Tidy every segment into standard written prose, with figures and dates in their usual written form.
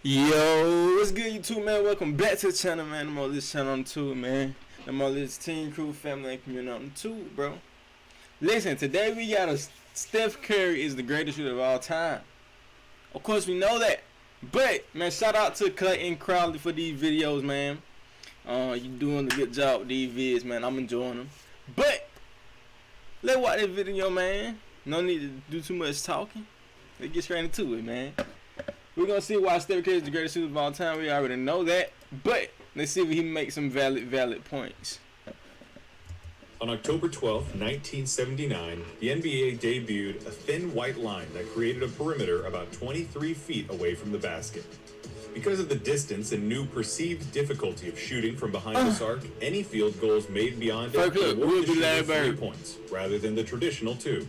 Yo, what's good, YouTube, man? Welcome back to the channel, man. I'm on this channel on YouTube, man. I'm on this team, crew, family, and community on YouTube, bro. Listen, today we got a Steph Curry is the greatest shooter of all time. Of course, we know that. But, man, shout out to Clayton Crowley for these videos, man. You doing a good job with these vids, man. I'm enjoying them. But, let's watch this video, man. No need to do too much talking. Let's get straight into it, man. We're going to see why Steph Curry is the greatest shooter of all time. We already know that. But let's see if he makes some valid points. On October 12, 1979, the NBA debuted a thin white line that created a perimeter about 23 feet away from the basket. Because of the distance and new perceived difficulty of shooting from behind this arc, any field goals made beyond it award the shooter 3 points, rather than the traditional 2.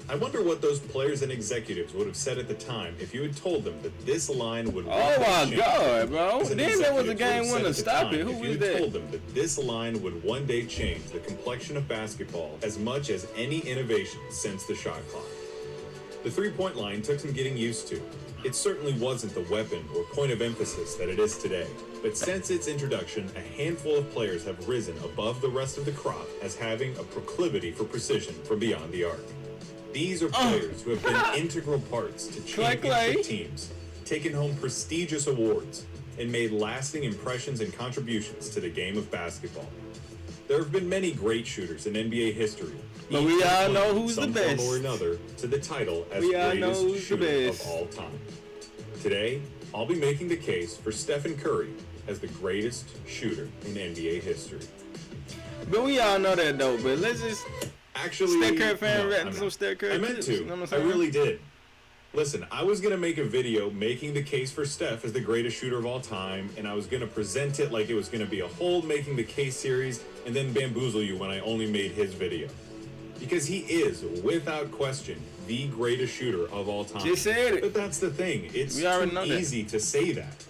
I wonder what those players and executives would have said at the time if you had told them that this line would. Oh my God, bro! Then there was a game winner to stop it. Who was that? Told them that this line would one day change the complexion of basketball as much as any innovation since the shot clock. The three-point line took some getting used to. It certainly wasn't the weapon or point of emphasis that it is today. But since its introduction, a handful of players have risen above the rest of the crop as having a proclivity for precision from beyond the arc. These are players who have been integral parts to championship teams, taken home prestigious awards, and made lasting impressions and contributions to the game of basketball. There have been many great shooters in NBA history, but we all know who's the best. Or another to the title as greatest shooter of all time. Today, I'll be making the case for Stephen Curry as the greatest shooter in NBA history. But we all know that though. But let's just. Actually, Steph Curry fan, some Steph Curry I meant to. I really did. Listen, I was going to make a video making the case for Steph as the greatest shooter of all time, and I was going to present it like it was going to be a whole making the case series, and then bamboozle you when I only made his video. Because he is, without question, the greatest shooter of all time. Just said it. But that's the thing. It's too easy to say that.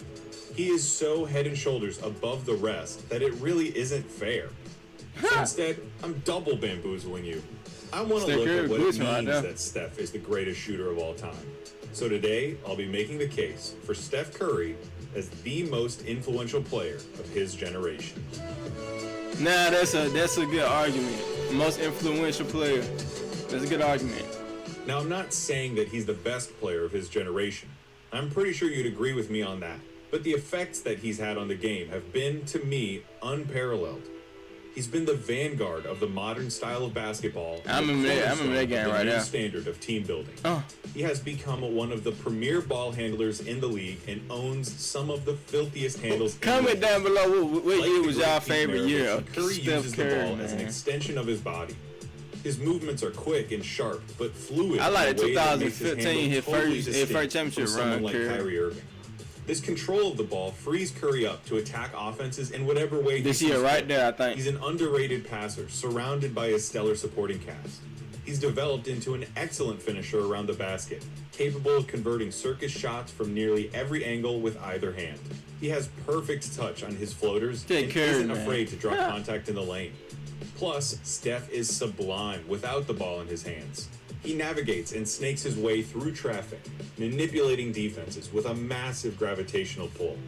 He is so head and shoulders above the rest that it really isn't fair. So instead, I'm double bamboozling you. I want to look at what it means that Steph is the greatest shooter of all time. So today, I'll be making the case for Steph Curry as the most influential player of his generation. Nah, that's a good argument. Most influential player. That's a good argument. Now, I'm not saying that he's the best player of his generation. I'm pretty sure you'd agree with me on that. But the effects that he's had on the game have been, to me, unparalleled. He's been the vanguard of the modern style of basketball. I'm in that game right now. Standard of team building. He has become one of the premier ball handlers in the league and owns some of the filthiest handles. Comment down below what year was y'all favorite year of Curry uses the ball as an extension of his body. His movements are quick and sharp, but fluid. I like the 2015 his first championship run. Like Kyrie Irving. This control of the ball frees Curry up to attack offenses in whatever way he sees fit. Right there, I think. He's an underrated passer, surrounded by a stellar supporting cast. He's developed into an excellent finisher around the basket, capable of converting circus shots from nearly every angle with either hand. He has perfect touch on his floaters and isn't afraid to draw contact in the lane. Plus, Steph is sublime without the ball in his hands. He navigates and snakes his way through traffic, manipulating defenses with a massive gravitational pull.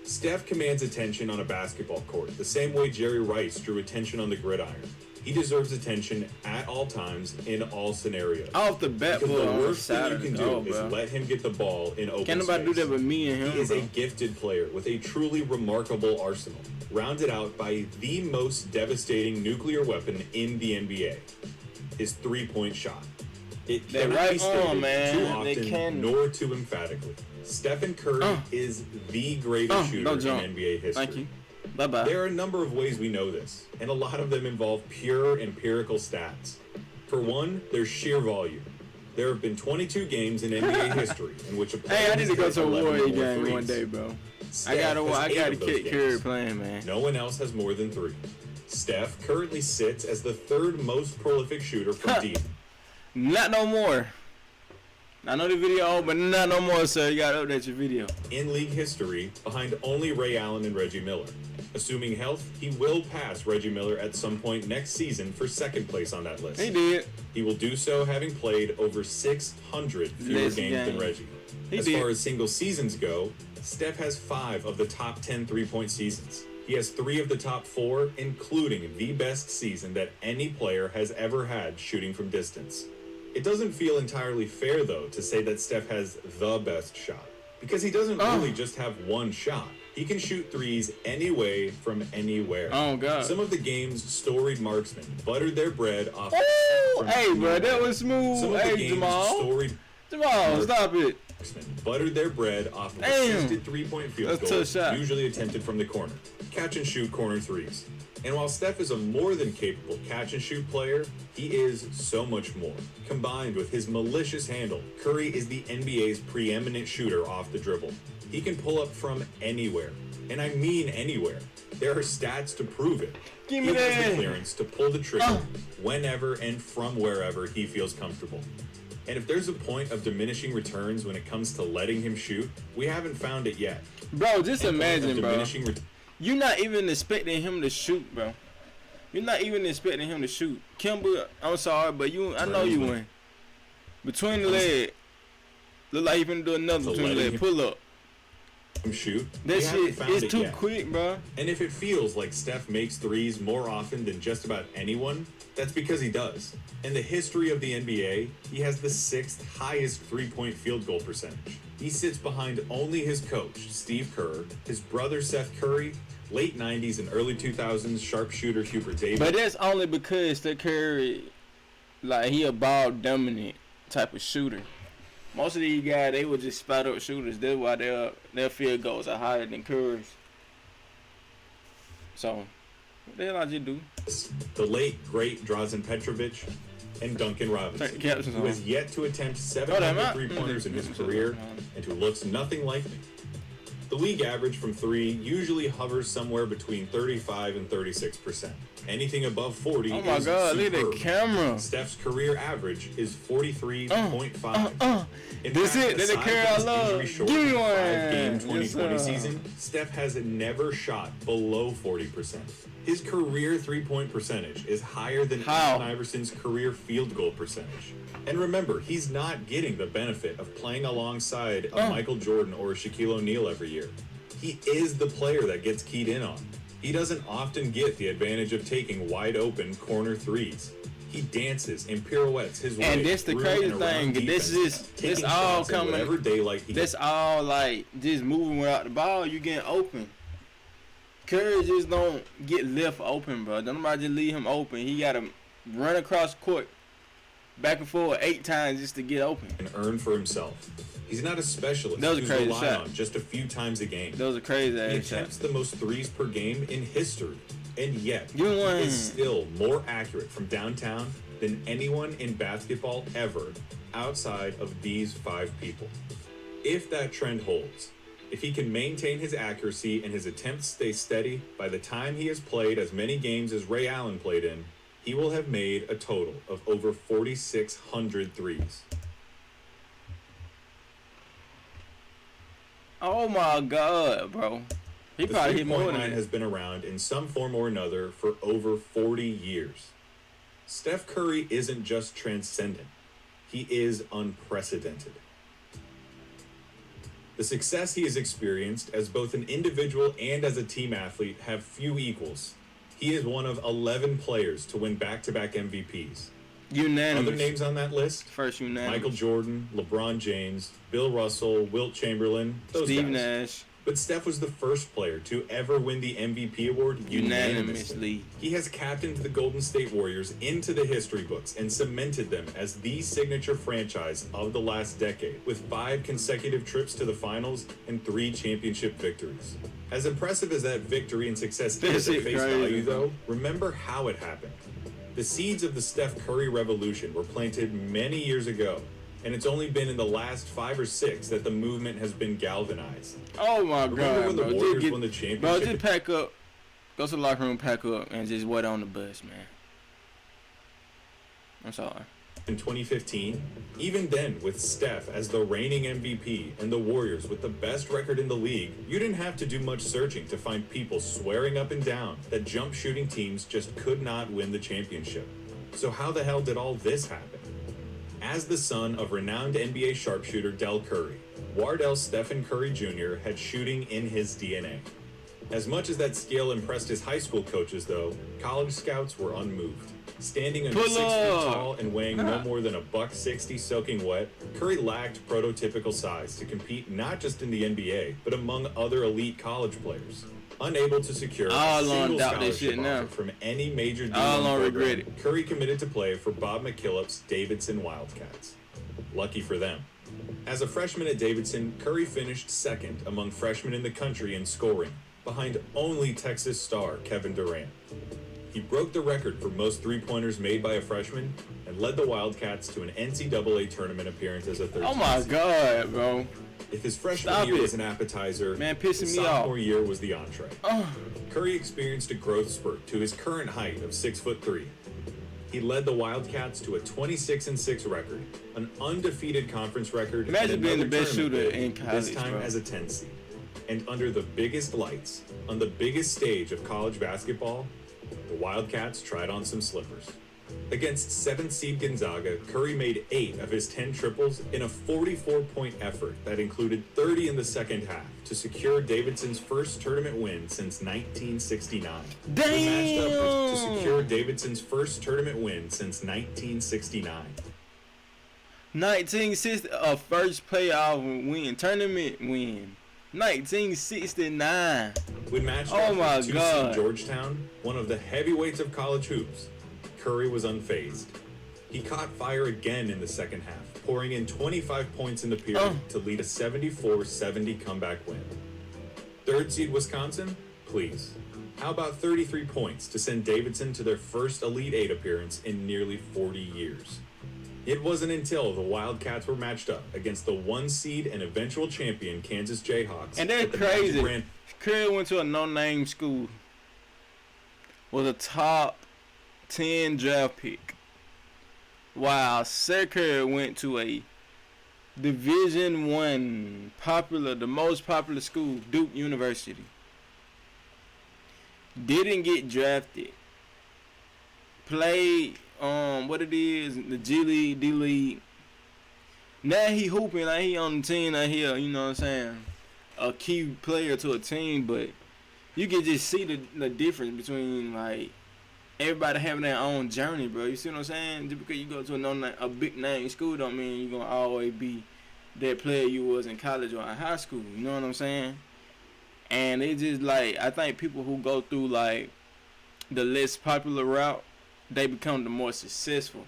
Steph commands attention on a basketball court the same way Jerry Rice drew attention on the gridiron. He deserves attention at all times in all scenarios. Off the bat, the worst thing you can do is let him get the ball in open space. Can't nobody do that but me and him. He is a gifted player with a truly remarkable arsenal, rounded out by the most devastating nuclear weapon in the NBA, his three-point shot. It cannot be stated too often nor too emphatically. Stephen Curry is the greatest shooter in NBA history. Thank you. Bye-bye. There are a number of ways we know this, and a lot of them involve pure empirical stats. For one, there's sheer volume. There have been 22 games in NBA history in which a player I need to go to a Warrior game one day, bro. I gotta kick Curry playing, man. No one else has more than 3. Steph currently sits as the 3rd most prolific shooter from deep. Not no more. I know the video, but not no more, sir. You gotta update your video. In league history, behind only Ray Allen and Reggie Miller. Assuming health, he will pass Reggie Miller at some point next season for 2nd place on that list. He did. He will do so having played over 600 fewer games than Reggie. As far as single seasons go, Steph has 5 of the top 10 3-point seasons. He has 3 of the top 4, including the best season that any player has ever had shooting from distance. It doesn't feel entirely fair, though, to say that Steph has the best shot, because he doesn't really just have one shot. He can shoot threes anyway from anywhere. Oh, God. Some of the game's storied marksmen buttered their bread off. Oh, hey, bro, that was smooth. Some of the game's storied Jamal, stop it. Buttered their bread off of assisted 3-point field goals, usually attempted from the corner. Catch and shoot corner threes. And while Steph is a more than capable catch and shoot player, he is so much more. Combined with his malicious handle, Curry is the NBA's preeminent shooter off the dribble. He can pull up from anywhere, and I mean anywhere. There are stats to prove it. Give me he that. has the clearance to pull the trigger whenever and from wherever he feels comfortable. And if there's a point of diminishing returns when it comes to letting him shoot, we haven't found it yet. Bro, just imagine, bro. You're not even expecting him to shoot, bro. You're not even expecting him to shoot. Kimber, I'm sorry, but I know you win. Between the leg, look like he finna do another between the leg. Pull up. Shoot. That shit is too quick, bro. And if it feels like Steph makes threes more often than just about anyone, that's because he does. In the history of the NBA, he has the 6th highest 3-point field goal percentage. He sits behind only his coach, Steve Kerr, his brother Seth Curry, late 90s and early 2000s sharpshooter Hubert Davis. But that's only because Steph Curry, like, he a ball dominant type of shooter. Most of these guys, they were just spot up shooters. That's why their field goals are higher than Curry's. So, what the hell I just do? The late, great Drazen Petrovic and Duncan Robinson, who has yet to attempt 700 three-pointers in his career and who looks nothing like me. The league average from 3 usually hovers somewhere between 35 and 36%. Anything above 40 oh my is God, superb. look at the camera. Steph's career average is 43.5. This is the career I love. Give me one. 5-game 2020 season, Steph has never shot below 40%. His career 3-point percentage is higher than Allen Iverson's career field goal percentage. And remember, he's not getting the benefit of playing alongside a Michael Jordan or a Shaquille O'Neal every year. He is the player that gets keyed in on. He doesn't often get the advantage of taking wide open corner threes. He dances and pirouettes his way. And this the crazy thing. This all coming. This all like just moving without the ball. You getting open. Curry just don't get left open, bro. Don't nobody just leave him open. He gotta run across court, back and forth 8 times just to get open and earn for himself. He's not a specialist. That was a crazy relied shot. On just a few times a game. That was a crazy He attempts the most threes per game in history, and yet he is still more accurate from downtown than anyone in basketball ever outside of these 5 people. If that trend holds, if he can maintain his accuracy and his attempts stay steady, by the time he has played as many games as Ray Allen played in, he will have made a total of over 4,600 threes. Oh my God, bro. He probably hit more than that. Has been around in some form or another for over 40 years. Steph Curry isn't just transcendent. He is unprecedented. The success he has experienced as both an individual and as a team athlete have few equals. He is one of 11 players to win back-to-back MVPs. Unanimous. Other names on that list? First unanimous. Michael Jordan, LeBron James, Bill Russell, Wilt Chamberlain, those Steve guys. Nash. But Steph was the first player to ever win the MVP award unanimously. He has captained the Golden State Warriors into the history books and cemented them as the signature franchise of the last decade, with 5 consecutive trips to the finals and 3 championship victories. As impressive as that victory and success is at face value, though, remember how it happened. The seeds of the Steph Curry revolution were planted many years ago, and it's only been in the last 5 or 6 that the movement has been galvanized. Oh my God! Remember when the Warriors won the championship? Bro, just pack up, go to the locker room, pack up, and just wait on the bus, man. I'm sorry. In 2015, even then, with Steph as the reigning MVP and the Warriors with the best record in the league, you didn't have to do much searching to find people swearing up and down that jump shooting teams just could not win the championship. So how the hell did all this happen? As the son of renowned NBA sharpshooter Del Curry, Wardell Stephen Curry Jr. had shooting in his DNA. As much as that skill impressed his high school coaches, though, college scouts were unmoved. Standing under 6 feet tall and weighing no more than $160 soaking wet, Curry lacked prototypical size to compete not just in the NBA, but among other elite college players. Unable to secure a single scholarship offer from any major D1 program, Curry committed to play for Bob McKillop's Davidson Wildcats. Lucky for them. As a freshman at Davidson, Curry finished second among freshmen in the country in scoring, behind only Texas star Kevin Durant. He broke the record for most three-pointers made by a freshman and led the Wildcats to an NCAA tournament appearance as a 13th. Oh my God, bro. If his freshman year was an appetizer, his sophomore year was the entree. Curry experienced a growth spurt to his current height of 6'3". He led the Wildcats to a 26-6 record, an undefeated conference record. Imagine being the best shooter in college, this time bro. as a 10 seed. And under the biggest lights, on the biggest stage of college basketball, the Wildcats tried on some slippers. Against 7th seed Gonzaga, Curry made 8 of his 10 triples in a 44-point effort that included 30 in the second half to secure Davidson's first tournament win since 1969. Damn! They matched up to secure Davidson's first tournament win since 1969. 1960, a first playoff win, tournament win. 1969. When matched up with 2-seed Georgetown, one of the heavyweights of college hoops, Curry was unfazed. He caught fire again in the second half, pouring in 25 points in the period to lead a 74-70 comeback win. 3rd seed Wisconsin? Please. How about 33 points to send Davidson to their first Elite Eight appearance in nearly 40 years? It wasn't until the Wildcats were matched up against the 1 seed and eventual champion Kansas Jayhawks. And they're crazy. Curry went to a no-name school. Was a top 10 draft pick. While Sir Curry went to a Division I the most popular school, Duke University. Didn't get drafted. Played the G League, D League. Now he hooping like he on the team out here, you know what I'm saying? A key player to a team, but you can just see the difference between like everybody having their own journey, bro. You see what I'm saying? Just because you go to a big name school don't mean you're gonna always be that player you was in college or in high school. You know what I'm saying? And it's just like, I think people who go through like the less popular route, they become the more successful.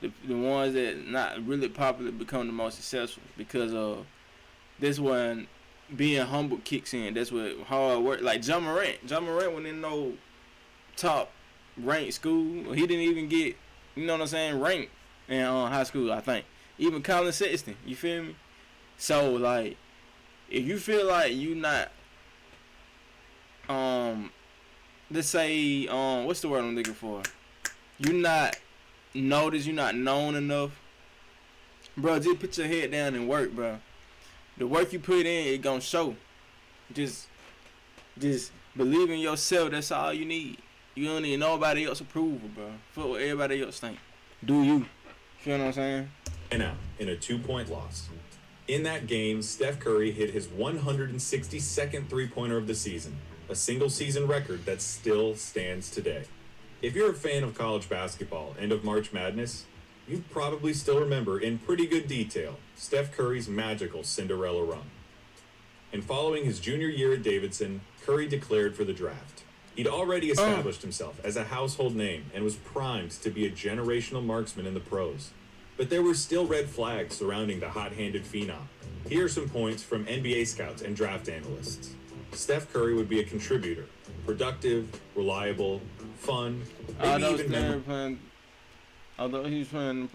The ones that not really popular become the most successful because of this one being humble kicks in. That's what hard work. Like John Morant went in no top ranked school. He didn't even get, you know what I'm saying, ranked in high school, I think. Even Colin Sexton, you feel me? So like, if you feel like you not, let's say, what's the word I'm looking for? You not noticed, you not known enough, bro. Just put your head down and work, bro. The work you put in, it gonna show. Just believe in yourself. That's all you need. You don't need nobody else approval, bro. Fuck what everybody else think. Do you? Feel what I'm saying? And out in a 2-point loss. In that game, Steph Curry hit his 162nd three-pointer of the season, a single-season record that still stands today. If you're a fan of college basketball and of March Madness, you probably still remember in pretty good detail Steph Curry's magical Cinderella run. And following his junior year at Davidson, Curry declared for the draft. He'd already established himself as a household name and was primed to be a generational marksman in the pros. But there were still red flags surrounding the hot-handed phenom. Here are some points from NBA scouts and draft analysts. Steph Curry would be a contributor, productive, reliable, fun, maybe even memorable. Although he was playing,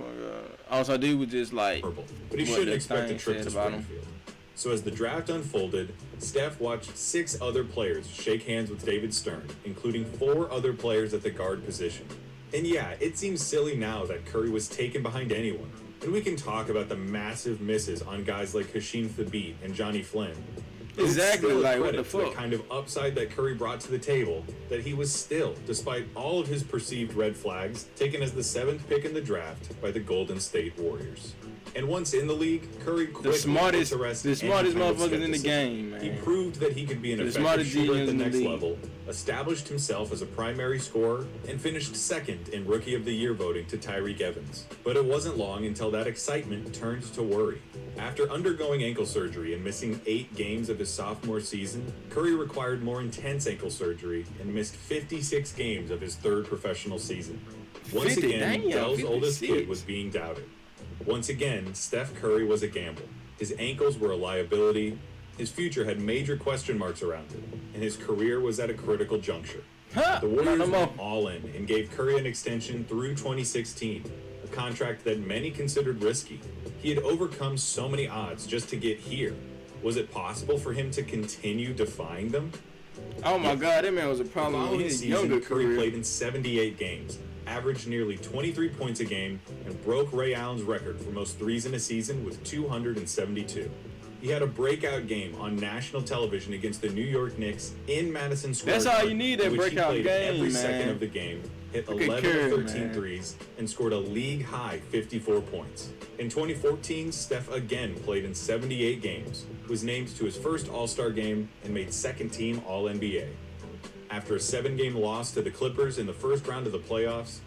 also dude was just like, but he shouldn't expect a trip to Springfield. So as the draft unfolded, Steph watched 6 other players shake hands with David Stern, including 4 other players at the guard position. And yeah, it seems silly now that Curry was taken behind anyone. And we can talk about the massive misses on guys like Hashim Thabit and Johnny Flynn. But it's Exactly, still a like, what credit the to the fuck? kind of upside that Curry brought to the table, that he was still, despite all of his perceived red flags, taken as the 7th pick in the draft by the Golden State Warriors. And once in the league, Curry quickly The smartest put to rest any motherfuckers kind of in the skepticism. game, man. He proved that he could be an The effective smartest shooter GMs at the in the next league. level, established himself as a primary scorer, and finished second in Rookie of the Year voting to Tyreek Evans. But it wasn't long until that excitement turned to worry. After undergoing ankle surgery and missing 8 games of his sophomore season, Curry required more intense ankle surgery and missed 56 games of his 3rd professional season. Once 50, again, damn, Dell's oldest 56. kid was being doubted. Once again, Steph Curry was a gamble. His ankles were a liability, his future had major question marks around it, and his career was at a critical juncture. Huh, The not Warriors no more. went all in and gave Curry an extension through 2016, a contract that many considered risky. He had overcome so many odds just to get here. Was it possible for him to continue defying them? Oh my Yes. God, that man was a The problem in following his season, younger Curry career. played in 78 games, averaged nearly 23 points a game, and broke Ray Allen's record for most threes in a season with 272. He had a breakout game on national television against the New York Knicks in Madison Square That's all Garden, you need, in that which breakout he played game, every man. second of the game, hit Look at 11 Curry, of 13 man. threes, and scored a league-high 54 points. In 2014, Steph again played in 78 games, was named to his first All-Star game, and made second-team All-NBA. After a 7-game loss to the Clippers in the first round of the playoffs,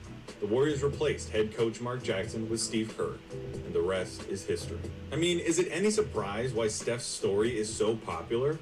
the Warriors replaced head coach Mark Jackson with Steve Kerr, and the rest is history. I mean, is it any surprise why Steph's story is so popular?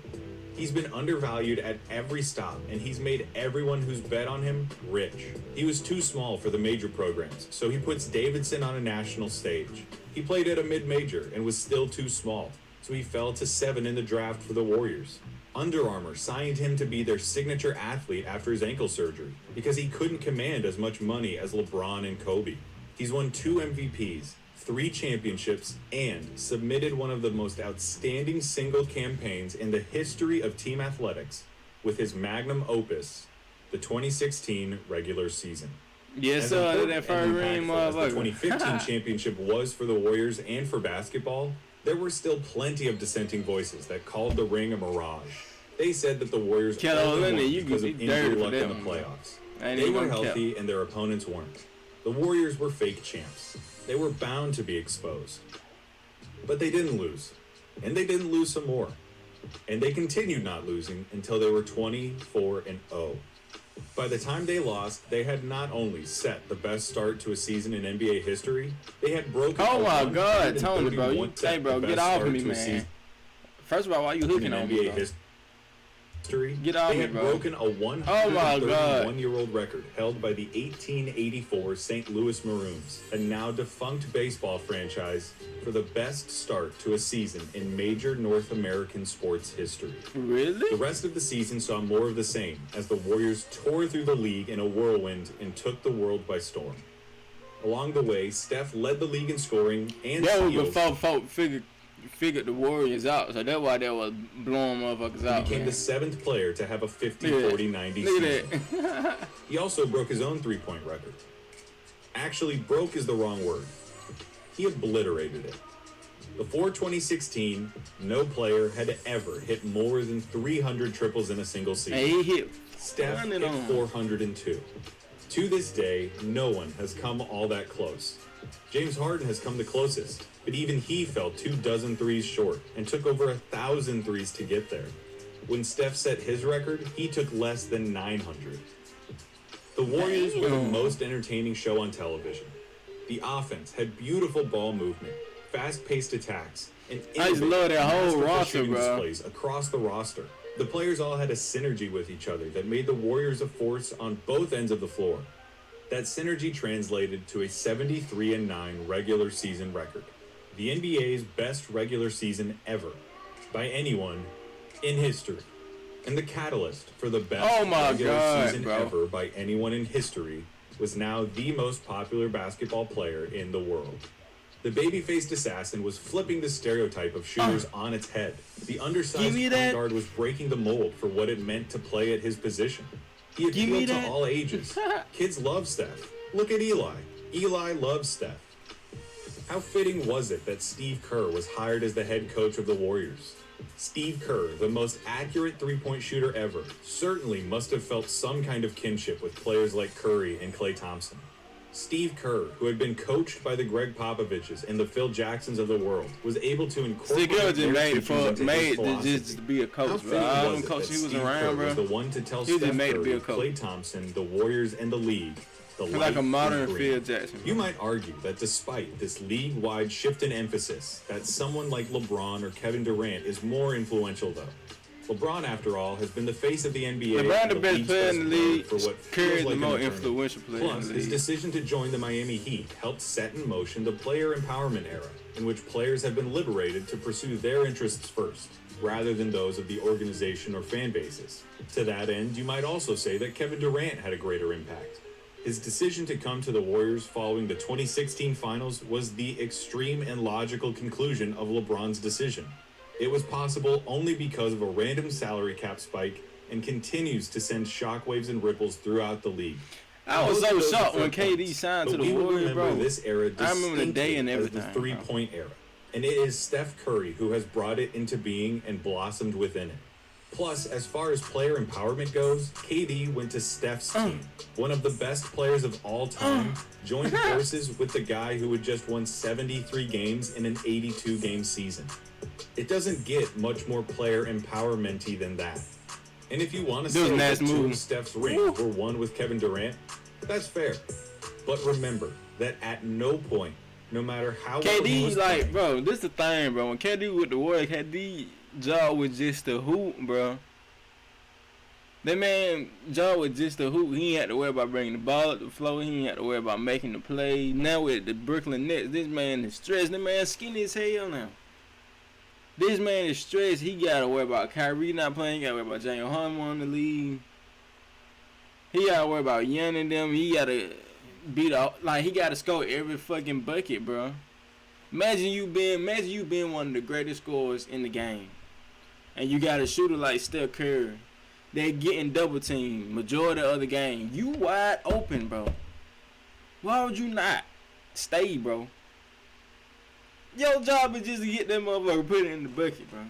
He's been undervalued at every stop, and he's made everyone who's bet on him rich. He was too small for the major programs, so he puts Davidson on a national stage. He played at a mid-major and was still too small, so he fell to 7 in the draft for the Warriors. Under Armour signed him to be their signature athlete after his ankle surgery because he couldn't command as much money as LeBron and Kobe. He's won 2 MVPs, 3 championships, and submitted one of the most outstanding single campaigns in the history of team athletics with his magnum opus, the 2016 regular season. Yes, As sir. important That and first ring, impactful as the motherfucker. 2015 championship was for the Warriors and for basketball, there were still plenty of dissenting voices that called the ring a mirage. They said that the Warriors Kelly only Olynyk, won you because can of be dirty injury for luck in the them. playoffs. Ain't They even were gonna healthy and their opponents weren't. The Warriors were fake champs. They were bound to be exposed. But they didn't lose. And they didn't lose some more. And they continued not losing until they were 24-0. By the time they lost, they had not only set the best start to a season in NBA history, they had broken Oh a my God, Tony, bro. 131 Hey, bro, the get best off start me, to a man. season First of all, why you hooking in on NBA me, bro? history. Get off They me, had bro. broken a Oh my God. 131-year-old record held by the 1884 St. Louis Maroons, a now defunct baseball franchise, for the best start to a season in major North American sports history. The Really? rest of the season saw more of the same as the Warriors tore through the league in a whirlwind and took the world by storm. Along the way, Steph led the league in scoring and That was steals. before folk figured the Warriors out, so that's why they was blowing motherfuckers He out, became man. the 7th player to have a 50, Look at 40, that. 90 Look season. at that. He also broke his own three-point record. Actually, broke is the wrong word. He obliterated it. Before 2016, no player had ever hit more than 300 triples in a single season. And he hit Steph one hit and on. 402. To this day, no one has come all that close. James Harden has come the closest, but even he fell 24 threes short and took over 1,000 threes to get there. When Steph set his record, he took less than 900. The Warriors were the Damn. most entertaining show on television. The offense had beautiful ball movement, fast-paced attacks, and I just love that whole masterful roster, shooting bro. displays across the roster. The players all had a synergy with each other that made the Warriors a force on both ends of the floor. That synergy translated to a 73-9 regular season record, the NBA's best regular season ever, by anyone in history. And the catalyst for the best Oh my regular God, season bro. ever by anyone in history was now the most popular basketball player in the world. The baby-faced assassin was flipping the stereotype of shooters on its head. The undersized Give me point that. guard was breaking the mold for what it meant to play at his position. He Give me appealed to that. all ages. Kids love Steph. Look at Eli. Eli loves Steph. How fitting was it that Steve Kerr was hired as the head coach of the Warriors? Steve Kerr, the most accurate three-point shooter ever, certainly must have felt some kind of kinship with players like Curry and Klay Thompson. Steve Kerr, who had been coached by the Greg Popoviches and the Phil Jacksons of the world, was able to incorporate just to be a coach, bro. I don't coach he was around, bro. Was the one to tell Steph Curry, Klay Thompson, the Warriors, and the league the light like a modern and Phil Jackson. You might argue that despite this league-wide shift in emphasis, that someone like LeBron or Kevin Durant is more influential, though. LeBron, after all, has been the face of the NBA. LeBron, the best player in the league, for what Curry's like the more influential player Plus, in the league. his decision to join the Miami Heat helped set in motion the player empowerment era, in which players have been liberated to pursue their interests first, rather than those of the organization or fan bases. To that end, you might also say that Kevin Durant had a greater impact. His decision to come to the Warriors following the 2016 finals was the extreme and logical conclusion of LeBron's decision. It was possible only because of a random salary cap spike and continues to send shockwaves and ripples throughout the league. I was so shocked when KD signed to the Warriors, bro. This era I remember the day and everything. As the three-point era. And it is Steph Curry who has brought it into being and blossomed within it. Plus, as far as player empowerment goes, KD went to Steph's team. One of the best players of all time joined forces with the guy who had just won 73 games in an 82-game season. It doesn't get much more player empowerment-y than that. And if you want to say that two of Steph's rings were won with Kevin Durant, that's fair. But remember that at no point, no matter how KD, like, bro, this is the thing, bro. When KD with the Warriors, KD job was just a hoop, bro. That man job was just a hoop. He ain't had to worry about bringing the ball up the floor. He ain't had to worry about making the play. Now with the Brooklyn Nets, this man is stressed. That man skinny as hell now. This man is stressed. He got to worry about Kyrie not playing. He got to worry about James Harden on the league. He got to worry about Young and them. He got to beat out. Like, he got to score every fucking bucket, bro. Imagine you being one of the greatest scorers in the game. And you got a shooter like Steph Curry. They're getting double teamed majority of the game. You wide open, bro. Why would you not stay, bro? Your job is just to get that motherfucker, put it in the bucket, bro.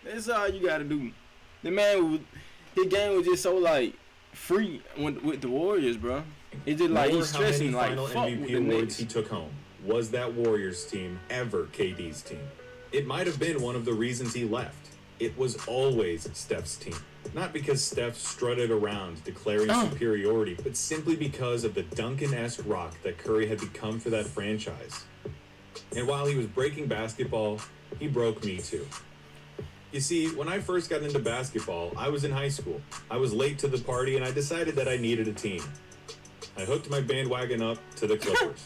That's all you gotta do. The man, his game was just so like free with the Warriors, bro. It's just like he's stressing like fuck with the Knicks. He took home. Was that Warriors team ever KD's team? It might have been one of the reasons he left. It was always Steph's team. Not because Steph strutted around declaring superiority, but simply because of the Duncan-esque rock that Curry had become for that franchise. And while he was breaking basketball, he broke me too. You see, when I first got into basketball, I was in high school. I was late to the party and I decided that I needed a team. I hooked my bandwagon up to the Clippers.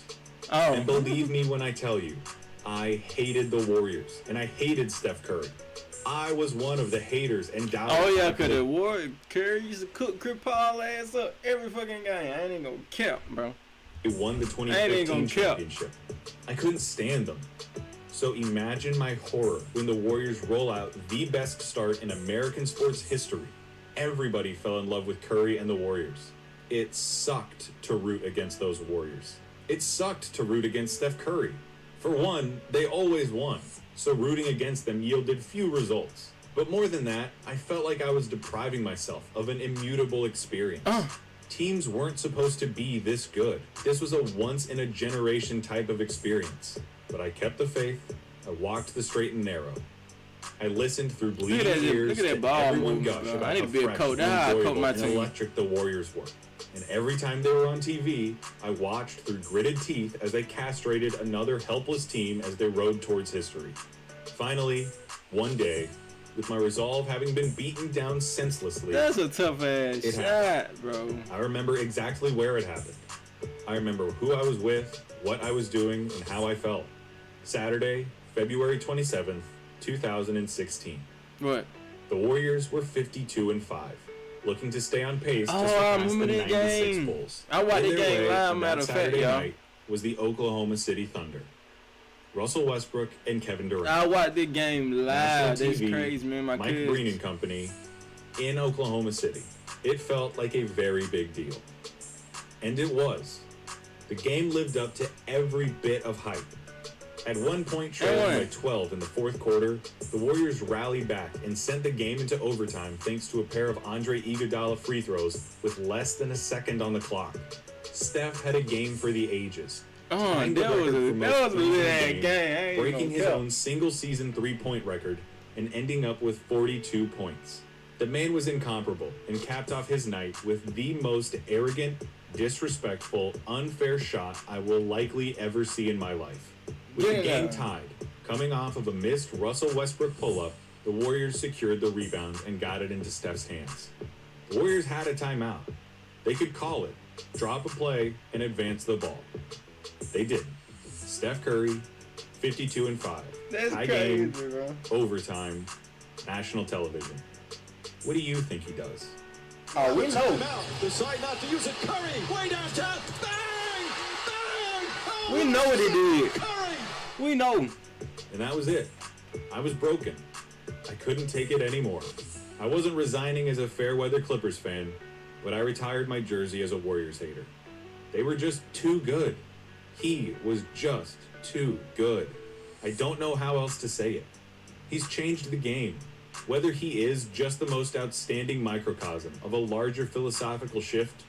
And believe me when I tell you, I hated the Warriors and I hated Steph Curry. I was one of the haters and doubters. Oh yeah, cause the Warriors, Curry used to cook Chris Paul ass up every fucking game. I ain't gonna cap, bro. They won the 2015 championship. I couldn't stand them. So imagine my horror when the Warriors roll out the best start in American sports history. Everybody fell in love with Curry and the Warriors. It sucked to root against those Warriors. It sucked to root against Steph Curry. For one, they always won, so rooting against them yielded few results. But more than that, I felt like I was depriving myself of an immutable experience. Teams weren't supposed to be this good. This was a once-in-a-generation type of experience. But I kept the faith. I walked the straight and narrow. I listened through bleeding ears to everyone gush about how fresh and enjoyable and electric the Warriors were. And every time they were on TV, I watched through gritted teeth as they castrated another helpless team as they rode towards history. Finally, one day, with my resolve having been beaten down senselessly. That's a tough ass shot, bro. I remember exactly where it happened. I remember who I was with, what I was doing, and how I felt. Saturday, February 27th, 2016. What? The Warriors were 52-5, looking to stay on pace to surpass the 96 Bulls. I watched the game live, matter of fact, y'all. Night was the Oklahoma City Thunder. Russell Westbrook and Kevin Durant. I watched the game live. That's crazy, man. Mike Breen and company in Oklahoma City. It felt like a very big deal. And it was. The game lived up to every bit of hype. At one point, trailing by 12 in the fourth quarter, the Warriors rallied back and sent the game into overtime thanks to a pair of Andre Iguodala free throws with less than a second on the clock. Steph had a game for the ages. That was a little game. Breaking his own single-season three-point record and ending up with 42 points. The man was incomparable and capped off his night with the most arrogant, disrespectful, unfair shot I will likely ever see in my life. With the game tied, coming off of a missed Russell Westbrook pull-up, the Warriors secured the rebound and got it into Steph's hands. The Warriors had a timeout. They could call it, drop a play, and advance the ball. They didn't. Steph Curry, 52 and 5. That's high crazy, game, bro. overtime, national television. What do you think he does? Oh, we know. Decide not to use it. Curry, way downtown. Bang! Bang! Oh, We know what he did. Curry! We know. And that was it. I was broken. I couldn't take it anymore. I wasn't resigning as a fair-weather Clippers fan, but I retired my jersey as a Warriors hater. They were just too good. He was just too good. I don't know how else to say it. He's changed the game. Whether he is just the most outstanding microcosm of a larger philosophical shift,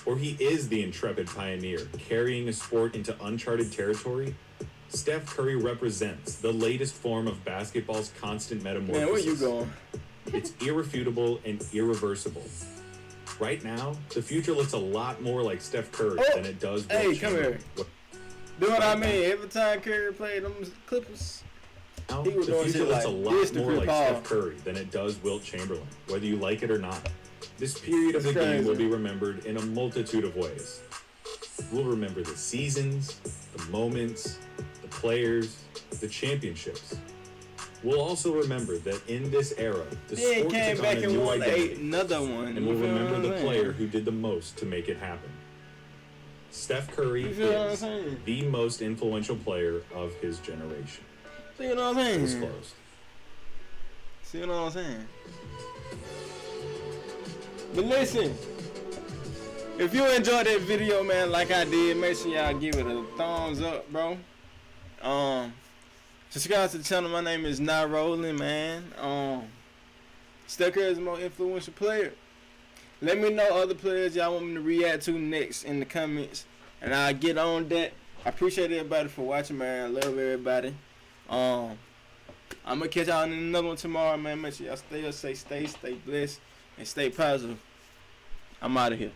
or he is the intrepid pioneer carrying a sport into uncharted territory, Steph Curry represents the latest form of basketball's constant metamorphosis. Man, where you going? It's irrefutable and irreversible. Right now, the future looks a lot more like Steph Curry than it does Will Hey, come Chamberlain. here. Do what I mean. Every time Curry played them Clippers, Now, he the was doing future shit looks a like lot this to more Chris like Paul. Steph Curry than it does Wilt Chamberlain, whether you like it or not. This period of the That's game will crazy. be remembered in a multitude of ways. We'll remember the seasons, the moments, the players, the championships. We'll also remember that in this era, the then sport came took on back a and new won identity, another one. and You we'll feel what remember I'm the saying? player who did the most to make it happen. Steph Curry You feel what I'm is saying? the most influential player of his generation. See what I'm saying? It's closed. See what I'm saying? But listen, if you enjoyed that video, man, like I did, make sure y'all give it a thumbs up, bro. Subscribe to the channel. My name is NiRowland, man. Steph Curry is the most influential player. Let me know other players y'all want me to react to next in the comments, and I'll get on that. I appreciate everybody for watching, man. I love everybody. I'm gonna catch y'all in another one tomorrow, man. Make sure y'all stay safe, stay blessed, and stay positive. I'm out of here.